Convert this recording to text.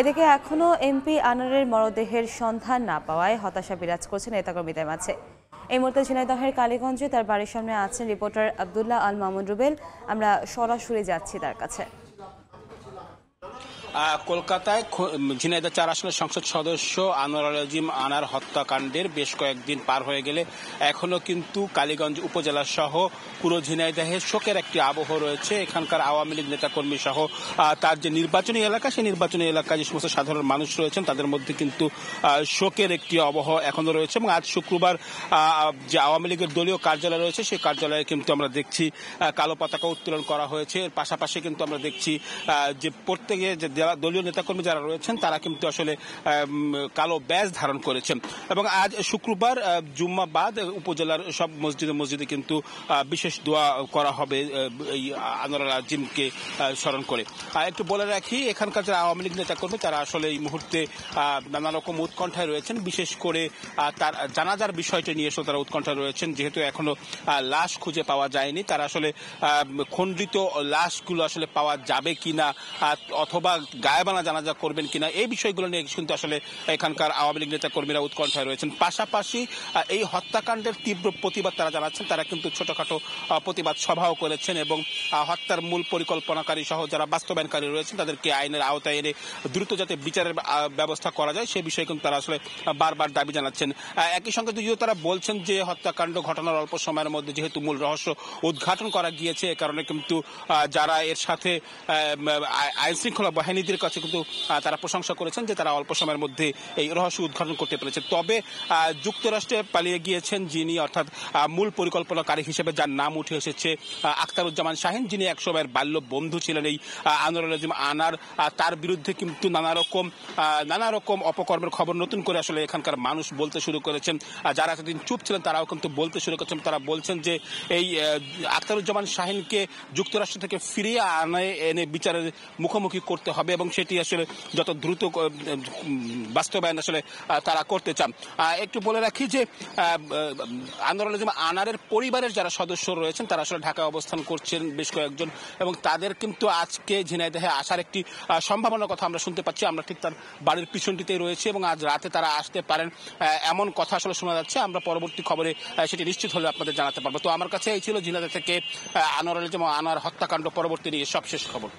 এদিকে এখনো এমপি আনারের মরদেহের সন্ধান না পাওয়ায় হতাশা বিরাজ করছে নেতাকর্মীদের মাঝে। এই মুহূর্তে ঝিনাইদহের কালীগঞ্জে তার বাড়ির সামনে আছেন রিপোর্টার আব্দুল্লাহ আল মামুন রুবেল। আমরা সরাসরি যাচ্ছি তার কাছে। কলকাতায় ঝিনাইদহ ৪ আসনের সংসদ সদস্য আনোয়ারুল আজিম আনার হত্যাকাণ্ডের বেশ কয়েকদিন পার হয়ে গেলে এখনো কিন্তু কালীগঞ্জ উপজেলা সহ পুরো ঝিনাইদহে শোকের একটি আবহ রয়েছে। এখানকার আওয়ামী লীগ নেতাকর্মী সহ তার যে নির্বাচনী এলাকা, সেই নির্বাচনী এলাকায় যে সমস্ত সাধারণ মানুষ রয়েছেন তাদের মধ্যে কিন্তু শোকের একটি আবহ এখনো রয়েছে। এবং আজ শুক্রবার যে আওয়ামী লীগের দলীয় কার্যালয় রয়েছে সেই কার্যালয়ে কিন্তু আমরা দেখছি কালো পতাকা উত্তোলন করা হয়েছে। এর পাশাপাশি কিন্তু আমরা দেখছি যে প্রত্যেকে যে দলীয় নেতাকর্মী যারা রয়েছেন তারা কিন্তু আসলে কালো ব্যাজ ধারণ করেছেন। এবং আজ শুক্রবার জুম্মাবাদ উপজেলার সব মসজিদে কিন্তু বিশেষ দোয়া করা হবে এই আনোয়ারুল আজিমকে স্মরণ করে। একটু বলে রাখি, এখানকার যারা আওয়ামী লীগ নেতাকর্মী তারা আসলে এই মুহূর্তে নানা রকম উৎকণ্ঠায় রয়েছেন। বিশেষ করে তার জানাজার বিষয়টি নিয়ে এসে তারা উৎকণ্ঠায় রয়েছেন, যেহেতু এখনো লাশ খুঁজে পাওয়া যায়নি। তারা আসলে খণ্ডিত লাশগুলো আসলে পাওয়া যাবে কিনা অথবা গায়েবানা জানাজা করবেন কিনা, এই বিষয়গুলো নিয়ে কিন্তু আসলে এখানকার আওয়ামী লীগ নেতা কর্মীরা উৎকণ্ঠায় রয়েছেন। পাশাপাশি এই হত্যাকাণ্ডের তীব্র প্রতিবাদ তারা জানাচ্ছেন। তারা কিন্তু ছোটখাটো প্রতিবাদ সভাও করেছেন এবং হত্যার মূল পরিকল্পনাকারী সহ যারা বাস্তবায়নকারী রয়েছেন তাদেরকে আইনের আওতায় এনে দ্রুত যাতে বিচারের ব্যবস্থা করা যায় সে বিষয়ে কিন্তু তারা আসলে বারবার দাবি জানাচ্ছেন। একই সঙ্গে যদিও তারা বলছেন যে হত্যাকাণ্ড ঘটনার অল্প সময়ের মধ্যে যেহেতু মূল রহস্য উদ্ঘাটন করা গিয়েছে, এ কারণে কিন্তু যারা এর সাথে আইন শৃঙ্খলা বাহিনীদের কাছে কিন্তু তারা প্রশংসা করেছেন যে তারা অল্প সময়ের মধ্যে এই রহস্য উদ্ঘাটন করতে পেরেছে। তবে যুক্তরাষ্ট্রে পালিয়ে গিয়েছেন যিনি, অর্থাৎ মূল পরিকল্পনাকারী হিসেবে যার নাম উঠে এসেছে আখতারুজ্জামান শাহিন, যিনি একসময়ের বাল্য বন্ধু ছিলেন এই আনোয়ারুল আজিম আনার, তার বিরুদ্ধে কিন্তু নানা রকম অপকর্মের খবর নতুন করে আসলে এখানকার মানুষ বলতে শুরু করেছেন। যারা এতদিন চুপ ছিলেন তারাও কিন্তু বলতে শুরু করেছেন। তারা বলছেন যে এই আখতারুজ্জামান শাহিনকে যুক্তরাষ্ট্র থেকে ফিরিয়ে এনে বিচারের মুখোমুখি করতে হবে এবং সেটি আসলে যত দ্রুত বাস্তবায়ন আসলে তারা করতে চান। একটু বলে রাখি যে আনোয়ারুল আজিম আনারের পরিবারের যারা সদস্য রয়েছেন তারা আসলে ঢাকায় অবস্থান করছেন বেশ কয়েকজন, এবং তাদের কিন্তু আজকে ঝিনাইদহে আসার একটি সম্ভাবনার কথা আমরা শুনতে পাচ্ছি। আমরা ঠিক তার বাড়ির পিছনটিতেই রয়েছি এবং আজ রাতে তারা আসতে পারেন এমন কথা আসলে শোনা যাচ্ছে। আমরা পরবর্তী খবরে সেটি নিশ্চিত হলে আপনাদের জানাতে পারবো। তো আমার কাছে এই ছিল ঝিনাইদহ থেকে আনোয়ারুল আজিম আনার হত্যাকাণ্ড পরবর্তী নিয়ে সবশেষ খবর।